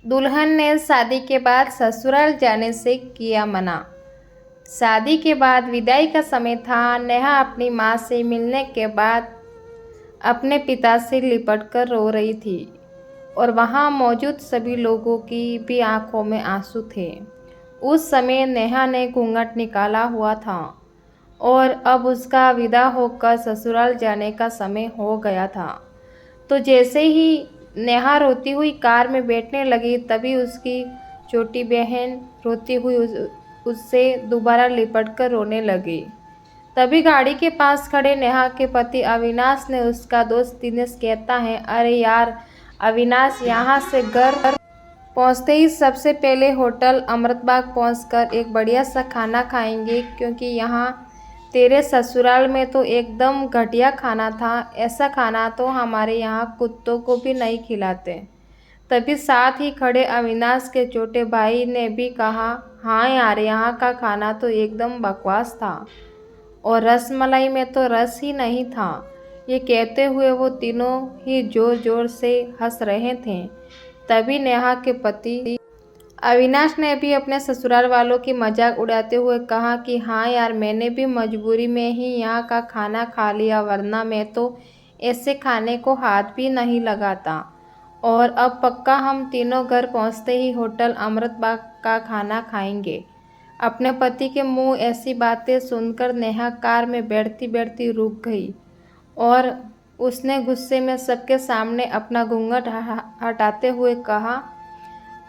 दुल्हन ने शादी के बाद ससुराल जाने से किया मना। शादी के बाद विदाई का समय था। नेहा अपनी माँ से मिलने के बाद अपने पिता से लिपटकर रो रही थी और वहाँ मौजूद सभी लोगों की भी आंखों में आंसू थे। उस समय नेहा ने घूंघट निकाला हुआ था और अब उसका विदा होकर ससुराल जाने का समय हो गया था। तो जैसे ही नेहा रोती हुई कार में बैठने लगी तभी उसकी छोटी बहन रोती हुई उससे दोबारा लिपटकर रोने लगी। तभी गाड़ी के पास खड़े नेहा के पति अविनाश ने उसका दोस्त दिनेश कहता है, अरे यार अविनाश, यहाँ से घर पहुँचते ही सबसे पहले होटल अमृतबाग पहुँचकर एक बढ़िया सा खाना खाएंगे, क्योंकि यहाँ तेरे ससुराल में तो एकदम घटिया खाना था। ऐसा खाना तो हमारे यहाँ कुत्तों को भी नहीं खिलाते। तभी साथ ही खड़े अविनाश के छोटे भाई ने भी कहा, हाँ यार, यहाँ का खाना तो एकदम बकवास था और रसमलाई में तो रस ही नहीं था। ये कहते हुए वो तीनों ही जोर जोर से हंस रहे थे। तभी नेहा के पति अविनाश ने भी अपने ससुराल वालों की मजाक उड़ाते हुए कहा कि हाँ यार, मैंने भी मजबूरी में ही यहाँ का खाना खा लिया, वरना मैं तो ऐसे खाने को हाथ भी नहीं लगाता। और अब पक्का हम तीनों घर पहुँचते ही होटल अमृतबाग का खाना खाएंगे। अपने पति के मुंह ऐसी बातें सुनकर नेहा कार में बैठती बैठती रुक गई और उसने गुस्से में सबके सामने अपना घूंघट हटाते हुए कहा,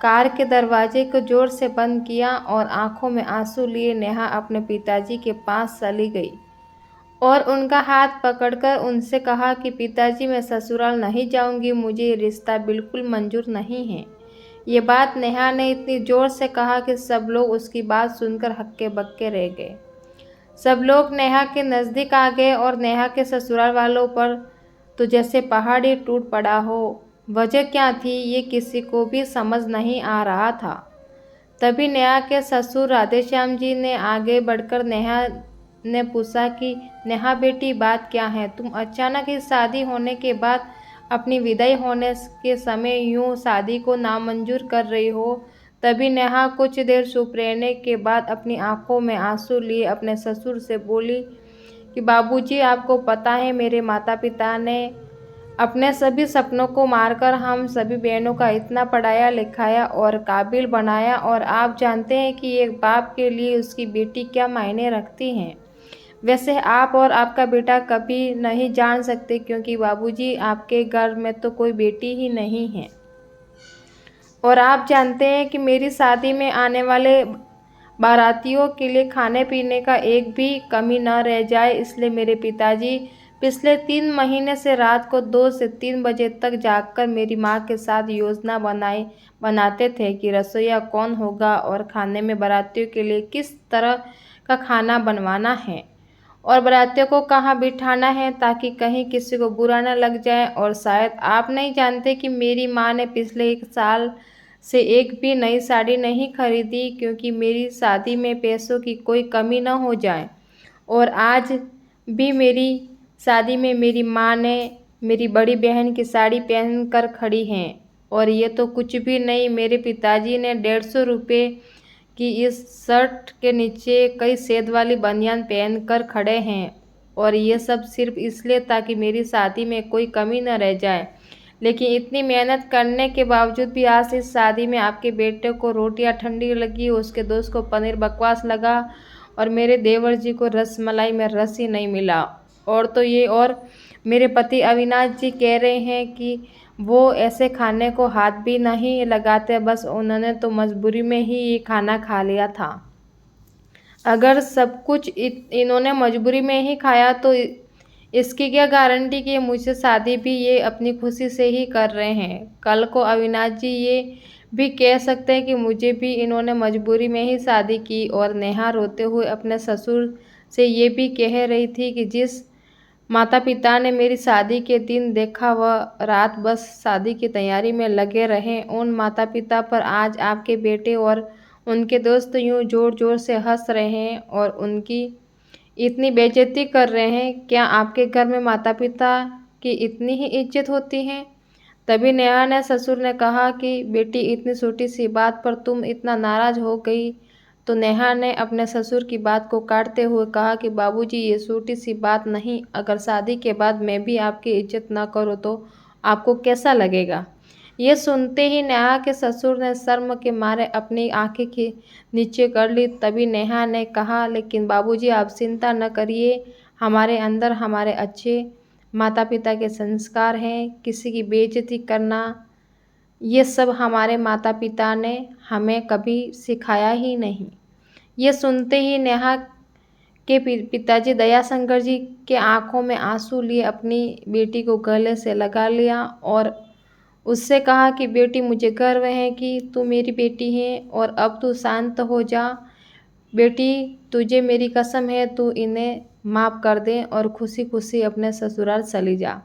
कार के दरवाजे को जोर से बंद किया और आंखों में आंसू लिए नेहा अपने पिताजी के पास चली गई और उनका हाथ पकड़कर उनसे कहा कि पिताजी, मैं ससुराल नहीं जाऊंगी, मुझे ये रिश्ता बिल्कुल मंजूर नहीं है। ये बात नेहा ने इतनी जोर से कहा कि सब लोग उसकी बात सुनकर हक्के बक्के रह गए। सब लोग नेहा के नज़दीक आ गए और नेहा के ससुराल वालों पर तो जैसे पहाड़ ही टूट पड़ा हो। वजह क्या थी ये किसी को भी समझ नहीं आ रहा था। तभी नेहा के ससुर राधेश्याम जी ने आगे बढ़कर नेहा ने पूछा कि नेहा बेटी, बात क्या है? तुम अचानक इस शादी होने के बाद अपनी विदाई होने के समय यूं शादी को नामंजूर कर रही हो। तभी नेहा कुछ देर चुप रहने के बाद अपनी आंखों में आंसू लिए अपने ससुर से बोली कि बाबूजी, आपको पता है मेरे माता पिता ने अपने सभी सपनों को मारकर हम सभी बहनों का इतना पढ़ाया लिखाया और काबिल बनाया, और आप जानते हैं कि एक बाप के लिए उसकी बेटी क्या मायने रखती हैं। वैसे आप और आपका बेटा कभी नहीं जान सकते, क्योंकि बाबूजी आपके घर में तो कोई बेटी ही नहीं है। और आप जानते हैं कि मेरी शादी में आने वाले बारातियों के लिए खाने पीने का एक भी कमी न रह जाए, इसलिए मेरे पिताजी पिछले 3 महीने से रात को 2 से 3 बजे तक जागकर मेरी माँ के साथ योजना बनाते थे कि रसोईया कौन होगा और खाने में बारातियों के लिए किस तरह का खाना बनवाना है और बारातियों को कहाँ बिठाना है, ताकि कहीं किसी को बुरा न लग जाए। और शायद आप नहीं जानते कि मेरी माँ ने पिछले 1 साल से एक भी नई साड़ी नहीं खरीदी, क्योंकि मेरी शादी में पैसों की कोई कमी न हो जाए। और आज भी मेरी शादी में मेरी माँ ने मेरी बड़ी बहन की साड़ी पहन कर खड़ी हैं, और ये तो कुछ भी नहीं, मेरे पिताजी ने 150 रुपये की इस शर्ट के नीचे कई सेद वाली बनियान पहन कर खड़े हैं, और ये सब सिर्फ इसलिए ताकि मेरी शादी में कोई कमी न रह जाए। लेकिन इतनी मेहनत करने के बावजूद भी आज इस शादी में आपके बेटे को रोटियां ठंडी लगी, उसके दोस्त को पनीर बकवास लगा और मेरे देवर जी को रसमलाई में रस ही नहीं मिला। और मेरे पति अविनाश जी कह रहे हैं कि वो ऐसे खाने को हाथ भी नहीं लगाते, बस उन्होंने तो मजबूरी में ही ये खाना खा लिया था। अगर सब कुछ इन्होंने मजबूरी में ही खाया तो इसकी क्या गारंटी कि मुझसे शादी भी ये अपनी खुशी से ही कर रहे हैं। कल को अविनाश जी ये भी कह सकते हैं कि मुझे भी इन्होंने मजबूरी में ही शादी की। और नेहा रोते हुए अपने ससुर से ये भी कह रही थी कि जिस माता पिता ने मेरी शादी के दिन देखा वह रात बस शादी की तैयारी में लगे रहे, उन माता पिता पर आज आपके बेटे और उनके दोस्त यूं जोर जोर से हंस रहे हैं और उनकी इतनी बेइज्जती कर रहे हैं। क्या आपके घर में माता पिता की इतनी ही इज्जत होती है? तभी नेहा ने ससुर ने कहा कि बेटी इतनी छोटी सी बात पर तुम इतना नाराज हो गई। तो नेहा ने अपने ससुर की बात को काटते हुए कहा कि बाबूजी ये छोटी सी बात नहीं, अगर शादी के बाद मैं भी आपकी इज्जत ना करूँ तो आपको कैसा लगेगा। ये सुनते ही नेहा के ससुर ने शर्म के मारे अपनी आंखें नीचे कर ली। तभी नेहा ने कहा, लेकिन बाबूजी आप चिंता न करिए, हमारे अंदर हमारे अच्छे माता पिता के संस्कार हैं। किसी की बेइज्जती करना ये सब हमारे माता पिता ने हमें कभी सिखाया ही नहीं। ये सुनते ही नेहा के पिताजी दयाशंकर जी के आंखों में आंसू लिए अपनी बेटी को गले से लगा लिया और उससे कहा कि बेटी मुझे गर्व है कि तू मेरी बेटी है और अब तू शांत हो जा। बेटी तुझे मेरी कसम है, तू इन्हें माफ़ कर दे और खुशी खुशी अपने ससुराल चली जा।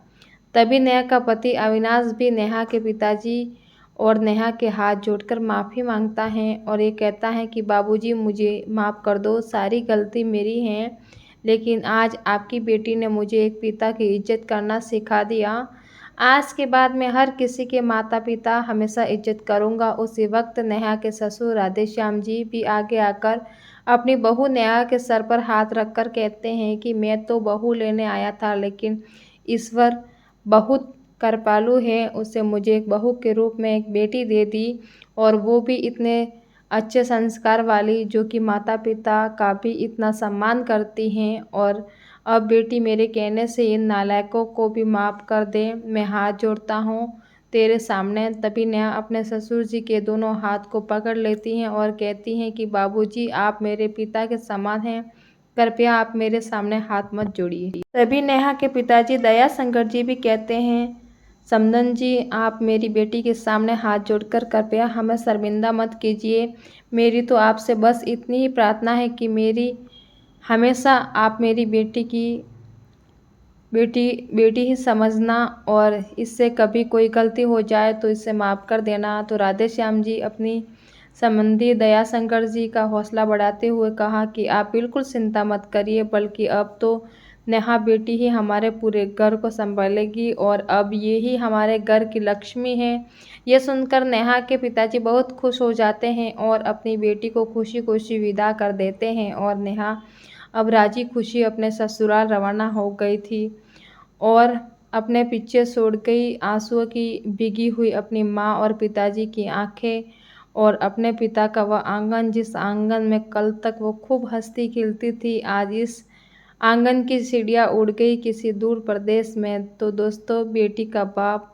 तभी नेहा का पति अविनाश भी नेहा के पिताजी और नेहा के हाथ जोड़कर माफ़ी मांगता है और ये कहता है कि बाबूजी मुझे माफ़ कर दो, सारी गलती मेरी है, लेकिन आज आपकी बेटी ने मुझे एक पिता की इज्जत करना सिखा दिया। आज के बाद मैं हर किसी के माता पिता हमेशा इज्जत करूंगा। उसी वक्त नेहा के ससुर राधेश्याम जी भी आगे आकर अपनी बहू नेहा के सर पर हाथ रखकर कहते हैं कि मैं तो बहू लेने आया था, लेकिन ईश्वर बहुत कृपालु है, उसे मुझे एक बहू के रूप में एक बेटी दे दी और वो भी इतने अच्छे संस्कार वाली, जो कि माता पिता का भी इतना सम्मान करती हैं। और अब बेटी मेरे कहने से इन नालायकों को भी माफ़ कर दे, मैं हाथ जोड़ता हूँ तेरे सामने। तभी नेहा अपने ससुर जी के दोनों हाथ को पकड़ लेती हैं और कहती हैं कि बाबूजी आप मेरे पिता के समान हैं, कृपया आप मेरे सामने हाथ मत जोड़िए। तभी नेहा के पिताजी दयाशंकर जी भी कहते हैं, समधन जी आप मेरी बेटी के सामने हाथ जोड़कर कृपया हमें शर्मिंदा मत कीजिए। मेरी तो आपसे बस इतनी ही प्रार्थना है कि मेरी हमेशा आप मेरी बेटी ही समझना और इससे कभी कोई गलती हो जाए तो इसे माफ़ कर देना। तो राधेश्याम जी अपनी संबंधी दयाशंकर जी का हौसला बढ़ाते हुए कहा कि आप बिल्कुल चिंता मत करिए, बल्कि अब तो नेहा बेटी ही हमारे पूरे घर को संभालेगी और अब ये ही हमारे घर की लक्ष्मी है। ये सुनकर नेहा के पिताजी बहुत खुश हो जाते हैं और अपनी बेटी को खुशी खुशी विदा कर देते हैं और नेहा अब राजी खुशी अपने ससुराल रवाना हो गई थी और अपने पीछे छोड़ गई आंसुओं की भीगी हुई अपनी माँ और पिताजी की आंखें और अपने पिता का वह आंगन, जिस आंगन में कल तक वो खूब हंसती खिलती थी, आज इस आंगन की सीढ़ियाँ उड़ गई किसी दूर प्रदेश में। तो दोस्तों बेटी का बाप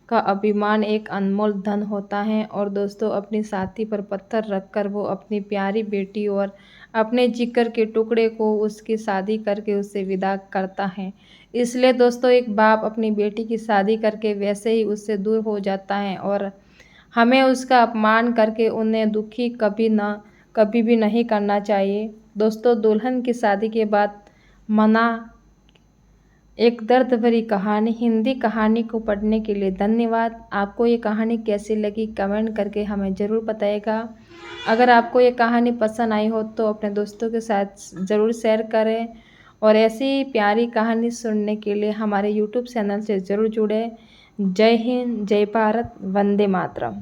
का अभिमान एक अनमोल धन होता है और दोस्तों अपनी छाती पर पत्थर रखकर वो अपनी प्यारी बेटी और अपने जिगर के टुकड़े को उसकी शादी करके उससे विदा करता है। इसलिए दोस्तों एक बाप अपनी बेटी की शादी करके वैसे ही उससे दूर हो जाता है और हमें उसका अपमान करके उन्हें दुखी कभी भी नहीं करना चाहिए। दोस्तों दुल्हन की शादी के बाद मना एक दर्द भरी कहानी हिंदी कहानी को पढ़ने के लिए धन्यवाद। आपको ये कहानी कैसी लगी कमेंट करके हमें ज़रूर बताइएगा। अगर आपको ये कहानी पसंद आई हो तो अपने दोस्तों के साथ ज़रूर शेयर करें और ऐसी प्यारी कहानी सुनने के लिए हमारे यूट्यूब चैनल से ज़रूर जुड़ें। जय हिंद, जय भारत, वंदे मातरम।